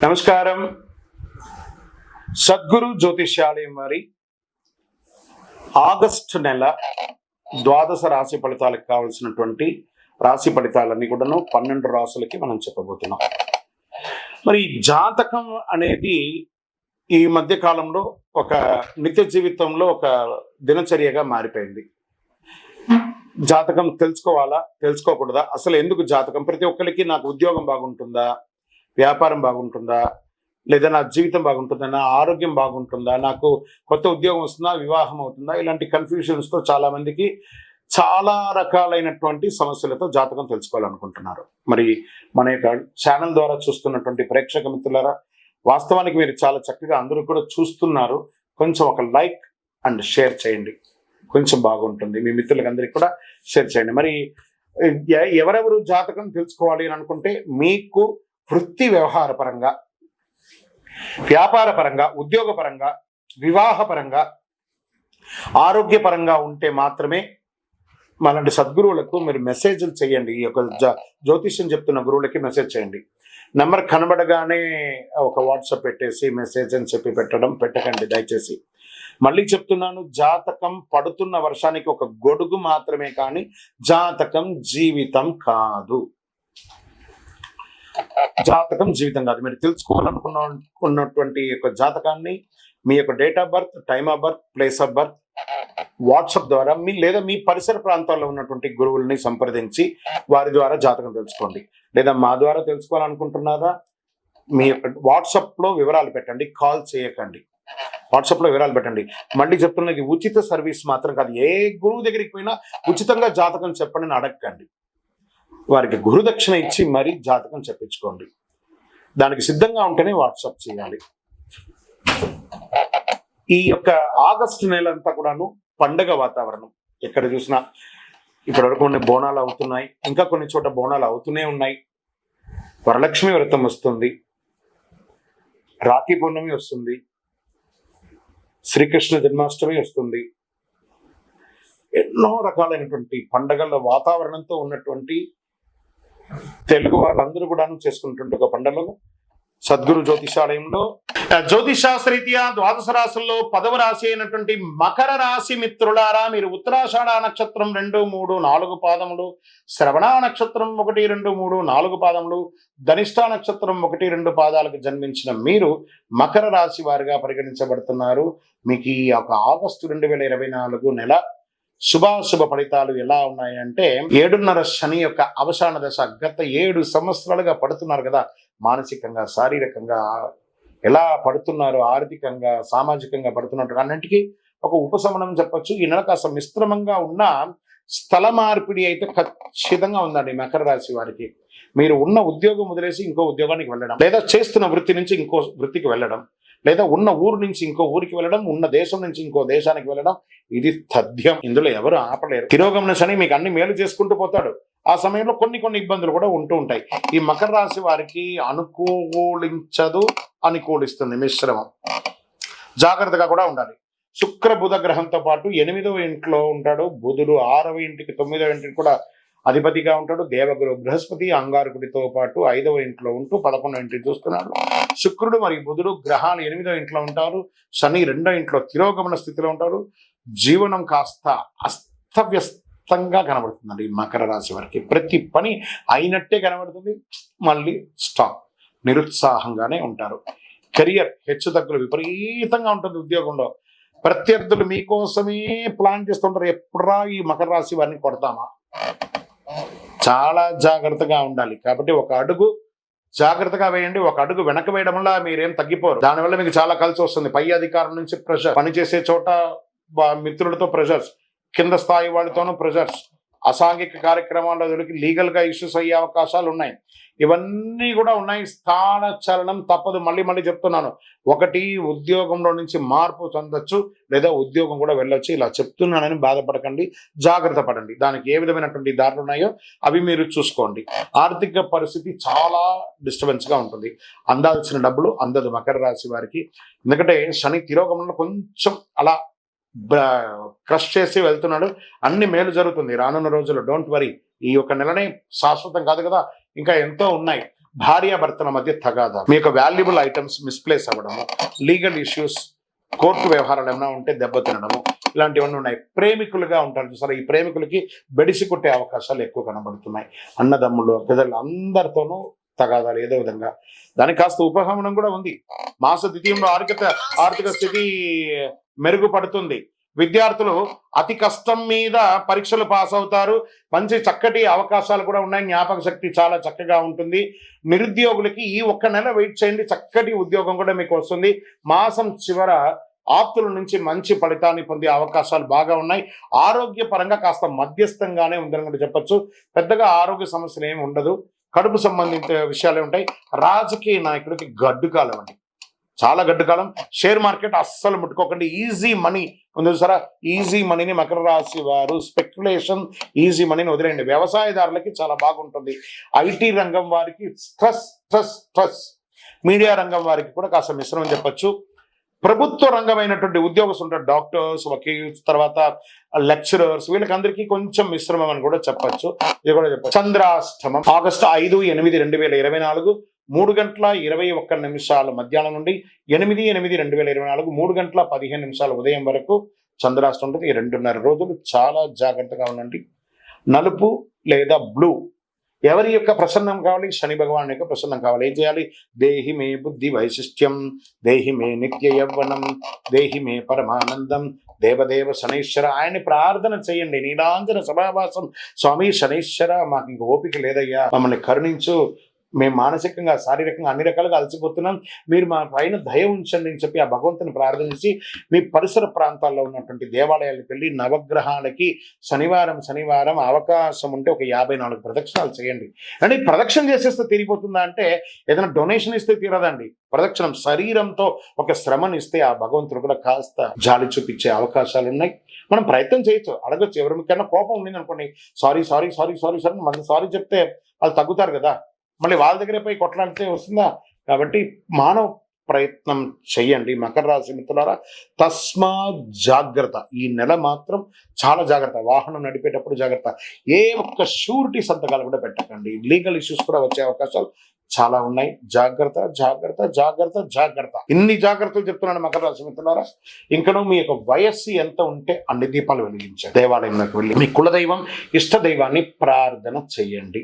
నమస్కారం. సద్గురు జ్యోతిష్యాలయం వారి ఆగస్టు నెల ద్వాదశ రాశి ఫలితాలకు కావాల్సినటువంటి రాశి ఫలితాలన్నీ కూడాను 12 రాశులకి మనం చెప్పబోతున్నాం. మరి జాతకం అనేది ఈ మధ్య కాలంలో ఒక నిత్య జీవితంలో ఒక దినచర్యగా మారిపోయింది. జాతకం తెలుసుకోవాలా, తెలుసుకోకూడదా, అసలు ఎందుకు జాతకం? ప్రతి ఒక్కరికి నాకు ఉద్యోగం బాగుంటుందా, వ్యాపారం బాగుంటుందా, లేదా నా జీవితం బాగుంటుందా, నా ఆరోగ్యం బాగుంటుందా, నాకు కొత్త ఉద్యోగం వస్తుందా, వివాహం అవుతుందా, ఇలాంటి కన్ఫ్యూషన్స్తో చాలామందికి చాలా రకాలైనటువంటి సమస్యలతో జాతకం తెలుసుకోవాలనుకుంటున్నారు. మరి మన యొక్క ఛానల్ ద్వారా చూస్తున్నటువంటి ప్రేక్షక మిత్రులారా, వాస్తవానికి మీరు చాలా చక్కగా అందరూ కూడా చూస్తున్నారు. కొంచెం ఒక లైక్ అండ్ షేర్ చేయండి, కొంచెం బాగుంటుంది. మీ మిత్రులకి అందరికీ కూడా షేర్ చేయండి. మరి ఎవరెవరు జాతకం తెలుసుకోవాలి అని అనుకుంటే, మీకు వృత్తి వ్యవహార పరంగా, వ్యాపార పరంగా, ఉద్యోగ పరంగా, వివాహ పరంగా, ఆరోగ్యపరంగా ఉంటే మాత్రమే మనలాంటి సద్గురువులకు మీరు మెసేజ్లు చేయండి. ఈ యొక్క జ్యోతిష్యం చెప్తున్న గురువులకి మెసేజ్ చేయండి. నెంబర్ కనబడగానే ఒక వాట్సాప్ పెట్టేసి మెసేజ్ అని చెప్పి పెట్టకండి దయచేసి. మళ్ళీ చెప్తున్నాను, జాతకం పడుతున్న వర్షానికి ఒక గొడుగు మాత్రమే, కానీ జాతకం జీవితం కాదు. జాతకం జీవితం కాదు. మీరు తెలుసుకోవాలనుకున్నటువంటి యొక్క జాతకాన్ని మీ యొక్క date of birth, time of birth, place of birth WhatsApp ద్వారా లేదా మీ పరిసర ప్రాంతాల్లో ఉన్నటువంటి గురువుల్ని సంప్రదించి వారి ద్వారా జాతకం తెలుసుకోండి. లేదా మా ద్వారా తెలుసుకోవాలనుకుంటున్నారా, మీ యొక్క వాట్సాప్లో వివరాలు పెట్టండి, కాల్ చేయకండి. వాట్సాప్లో వివరాలు పెట్టండి. మళ్ళీ చెప్తున్నది, ఉచిత సర్వీస్ మాత్రం కాదు. ఏ గురువు దగ్గరికి పోయినా ఉచితంగా జాతకం చెప్పండి అని అడగండి. వారికి గురుదక్షిణ ఇచ్చి మరీ జాతకం చెప్పించుకోండి. దానికి సిద్ధంగా ఉంటేనే వాట్సాప్ చేయాలి. ఈ యొక్క ఆగస్టు నెల అంతా కూడాను పండగ వాతావరణం. ఎక్కడ చూసినా ఇప్పటివరకు కొన్ని బోనాలు అవుతున్నాయి, ఇంకా కొన్ని చోట బోనాలు అవుతూనే ఉన్నాయి. వరలక్ష్మి వ్రతం వస్తుంది, రాఖీ పౌర్ణమి వస్తుంది, శ్రీకృష్ణ జన్మాష్టమి వస్తుంది. ఎన్నో రకాలైనటువంటి పండగల వాతావరణంతో ఉన్నటువంటి తెలుగు వాళ్ళందరూ కూడా చేసుకున్నటువంటి ఒక పండుగ సద్గురు జ్యోతిషాలయంలో జ్యోతిషాస్త్రరీత్యా ద్వాదశ రాశుల్లో 10వ రాశి అయినటువంటి మకర రాశి మిత్రులారా, మీరు ఉత్తరాషాఢ నక్షత్రం 2, 3, 4 పాదములు, శ్రవణ నక్షత్రం 1, 2, 3, 4 పాదములు, ధనిష్ట నక్షత్రం 1, 2 పాదాలకు జన్మించిన మీరు మకర రాశి వారిగా పరిగణించబడుతున్నారు. మీకు ఈ యొక్క ఆగస్టు 2024 నెల శుభాశుభ ఫలితాలు ఎలా ఉన్నాయంటే, 7.5 శని యొక్క అవసాన దశ. గత 7 సంవత్సరాలుగా పడుతున్నారు కదా, మానసికంగా, శారీరకంగా ఎలా పడుతున్నారు, ఆర్థికంగా, సామాజికంగా పడుతున్నట్టు అన్నింటికీ ఒక ఉపశమనం చెప్పొచ్చు. ఈ నెల కాస్త మిశ్రమంగా ఉన్న స్థల మార్పిడి అయితే ఖచ్చితంగా ఉందండి మకర రాశి వారికి. మీరు ఉన్న ఉద్యోగం వదిలేసి ఇంకో ఉద్యోగానికి వెళ్ళడం, లేదా చేస్తున్న వృత్తి నుంచి ఇంకో వృత్తికి వెళ్ళడం, లేదా ఉన్న ఊరు నుంచి ఇంకో ఊరికి వెళ్ళడం, ఉన్న దేశం నుంచి ఇంకో దేశానికి వెళ్ళడం, ఇది తథ్యం. ఇందులో ఎవరు ఆపలేరు. తిరోగమన శని మీకు అన్ని మేలు చేసుకుంటూ పోతాడు. ఆ సమయంలో కొన్ని ఇబ్బందులు కూడా ఉంటూ ఉంటాయి. ఈ మకర రాశి వారికి అనుకూలించదు, అనుకూలిస్తుంది మిశ్రమం. జాగ్రత్తగా కూడా ఉండాలి. శుక్ర బుధ గ్రహంతో పాటు 8వ ఇంట్లో ఉంటాడు బుధుడు, 6వ ఇంటికి 9వ ఇంటికి కూడా అధిపతిగా ఉంటాడు. దేవగురు బృహస్పతి అంగారకుడితో పాటు 5వ ఇంట్లో ఉంటూ 11వ ఇంటిని చూస్తున్నాడు. శుక్రుడు మరియు బుధుడు గ్రహాలు 8వ ఇంట్లో ఉంటారు. శని 2వ ఇంట్లో తిరోగమన స్థితిలో ఉంటారు. జీవనం కాస్త అస్తవ్యస్తంగా కనబడుతుందండి మకర రాశి వారికి. ప్రతి పని అయినట్టే కనబడుతుంది, మళ్ళీ స్టాప్, నిరుత్సాహంగానే ఉంటారు. కెరియర్ హెచ్చుతగ్గులు విపరీతంగా ఉంటుంది. ఉద్యోగంలో ప్రత్యర్థులు మీకోసమే ప్లాన్ చేస్తుంటారు, ఎప్పుడా ఈ మకర రాశి వారిని కొడతామా. చాలా జాగ్రత్తగా ఉండాలి. కాబట్టి ఒక అడుగు జాగ్రత్తగా వేయండి. ఒక అడుగు వెనక వేయడం వల్ల మీరేం తగ్గిపోరు. దానివల్ల మీకు చాలా కలిసి వస్తుంది. పై అధికారం నుంచి ప్రెషర్, పనిచేసే చోట మిత్రులతో ప్రెషర్స్, కింద స్థాయి వాళ్ళతోనూ ప్రెషర్స్, అసాంఘిక కార్యక్రమాల్లో దొరికి లీగల్గా ఇష్యూస్ అయ్యే అవకాశాలు ఉన్నాయి. ఇవన్నీ కూడా ఉన్నాయి. స్థాన చలనం తప్పదు. మళ్ళీ చెప్తున్నాను, ఒకటి ఉద్యోగంలో నుంచి మార్పు చెందొచ్చు, లేదా ఉద్యోగం కూడా వెళ్ళొచ్చు. ఇలా చెప్తున్నానని బాధపడకండి, జాగ్రత్త పడండి. దానికి ఏ విధమైనటువంటి దారులు ఉన్నాయో అవి మీరు చూసుకోండి. ఆర్థిక పరిస్థితి చాలా డిస్టర్బెన్స్గా ఉంటుంది. అందాల్సిన డబ్బులు అందదు మకర రాశి వారికి. ఎందుకంటే శని తిరోగమనంలో కొంచెం అలా క్రష్ చేసి వెళ్తున్నాడు. అన్ని మేలు జరుగుతుంది రానున్న రోజుల్లో. Don't worry. ఈ యొక్క నెలనే శాశ్వతం కాదు కదా, ఇంకా ఎంతో ఉన్నాయి. భార్యాభర్తల మధ్య తగాదా, మీ యొక్క వాల్యుబుల్ ఐటమ్స్ మిస్ప్లేస్ అవ్వడము, లీగల్ ఇష్యూస్, కోర్టు వ్యవహారాలు ఏమైనా ఉంటే దెబ్బతినడము, ఇలాంటివన్నీ ఉన్నాయి. ప్రేమికులుగా ఉంటారు చూసారా, ఈ ప్రేమికులకి బెడిసి కొట్టే అవకాశాలు ఎక్కువ కనబడుతున్నాయి. అన్నదమ్ములు, పెద్దలు అందరితోనూ తగాదాలు ఏదో విధంగా. దానికి కాస్త ఉపశమనం కూడా ఉంది. మాస ద్వితీయంలో ఆర్థిక స్థితి మెరుగుపడుతుంది. విద్యార్థులు అతి కష్టం మీద పరీక్షలు పాస్ అవుతారు. మంచి చక్కటి అవకాశాలు కూడా ఉన్నాయి. జ్ఞాపక శక్తి చాలా చక్కగా ఉంటుంది. నిరుద్యోగులకి ఈ ఒక్క నెల వెయిట్ చేయండి, చక్కటి ఉద్యోగం కూడా మీకు వస్తుంది. మాసం చివర ఆప్తుల నుంచి మంచి ఫలితాన్ని పొందే అవకాశాలు బాగా ఉన్నాయి. ఆరోగ్యపరంగా కాస్త మధ్యస్థంగానే ఉందని చెప్పచ్చు. పెద్దగా ఆరోగ్య సమస్యలు ఏమి ఉండదు. కడుపు సంబంధించిన విషయాలే ఉంటాయి. రాజకీయ నాయకుడికి గడ్డు కాలం అండి, చాలా గడ్డు కాలం. షేర్ మార్కెట్ అస్సలు ముట్టుకోకండి. ఈజీ మనీ ఉంది సరే, ఈజీ మనీని మకర రాశి వారు స్పెక్యులేషన్, ఈజీ మనీని వదిలేయండి. వ్యవసాయదారులకి చాలా బాగుంటుంది. ఐటీ రంగం వారికి స్ట్రెస్ స్ట్రెస్ స్ట్రెస్. మీడియా రంగం వారికి కూడా కాస్త మిశ్రమం చెప్పచ్చు. ప్రభుత్వ రంగమైనటువంటి ఉద్యోగస్తులు ఉంటారు, డాక్టర్స్, వకీల్స్, తర్వాత లెక్చరర్స్, వీళ్ళకందరికీ కొంచెం మిశ్రమం అని కూడా చెప్పచ్చు. ఇది కూడా చెప్పచ్చు. చంద్రాష్టమం ఆగస్టు 5/8/2024 3:21 మధ్యాహ్నం నుండి 8/8/2024 3:15 ఉదయం వరకు చంద్రాష్టమం ఉంటుంది. ఈ 2.5 రోజులు చాలా జాగ్రత్తగా ఉండండి. నలుపు లేదా బ్లూ ఎవరి యొక్క ప్రసన్నం కావాలి? శని భగవాన్ యొక్క ప్రసన్నం కావాలి. ఏం చేయాలి? దేహి మే బుద్ధి వైశిష్ట్యం, దేహి మే నిత్య యవ్వనం, దేహి మే పరమానందం, దేవదేవ శనైశ్వర. ఆయన్ని ప్రార్థన చేయండి. నీలాంజన సభావాసం. స్వామి శనైశ్వర, మాకు ఇంక ఓపిక లేదయ్యా, మమ్మల్ని కరుణించు, మేము మానసికంగా శారీరకంగా అన్ని రకాలుగా అలసిపోతున్నాం, మీరు మా పైన దయ ఉంచండి అని చెప్పి ఆ భగవంతుని ప్రార్థన చేసి మీ పరిసర ప్రాంతాల్లో ఉన్నటువంటి దేవాలయాలకు వెళ్ళి నవగ్రహాలకి శనివారం అవకాశం ఉంటే ఒక 54 ప్రదక్షిణాలు చేయండి. అంటే ప్రదక్షిణ చేసేస్తే తీరిపోతుందా అంటే, ఏదైనా డొనేషన్ ఇస్తే తీరదండి. ప్రదక్షిణం శరీరంతో ఒక శ్రమను ఇస్తే ఆ భగవంతుడు కూడా కాస్త జాలి చూపించే అవకాశాలు ఉన్నాయి. మనం ప్రయత్నం చేయొచ్చు, అడగచ్చు. ఎవరికైనా కోపం ఉండింది అనుకోండి, sorry sorry sorry sorry sorry మళ్ళీ సారీ చెప్తే వాళ్ళు తగ్గుతారు కదా, మళ్ళీ వాళ్ళ దగ్గరే పోయి కొట్లాడితే వస్తుందా? కాబట్టి మానవ ప్రయత్నం చెయ్యండి. మకర రాశి మిత్రులారా, తస్మాత్ జాగ్రత్త. ఈ నెల మాత్రం చాలా జాగ్రత్త. వాహనం నడిపేటప్పుడు జాగ్రత్త. ఏ ఒక్క షూరిటీ సంతకాలు కూడా పెట్టకండి. లీగల్ ఇష్యూస్ కూడా వచ్చే అవకాశాలు చాలా ఉన్నాయి. జాగ్రత్త జాగ్రత్త జాగ్రత్త జాగ్రత్త. ఇన్ని జాగ్రత్తలు చెప్తున్నాను మకర రాశి మిత్రులారా. ఇంకనూ మీ యొక్క వయస్సు ఎంత ఉంటే అన్ని దీపాలు వెలిగించండి. దేవాలయంలోకి వెళ్ళి మీ కులదైవం, ఇష్ట దైవాన్ని ప్రార్థన చెయ్యండి.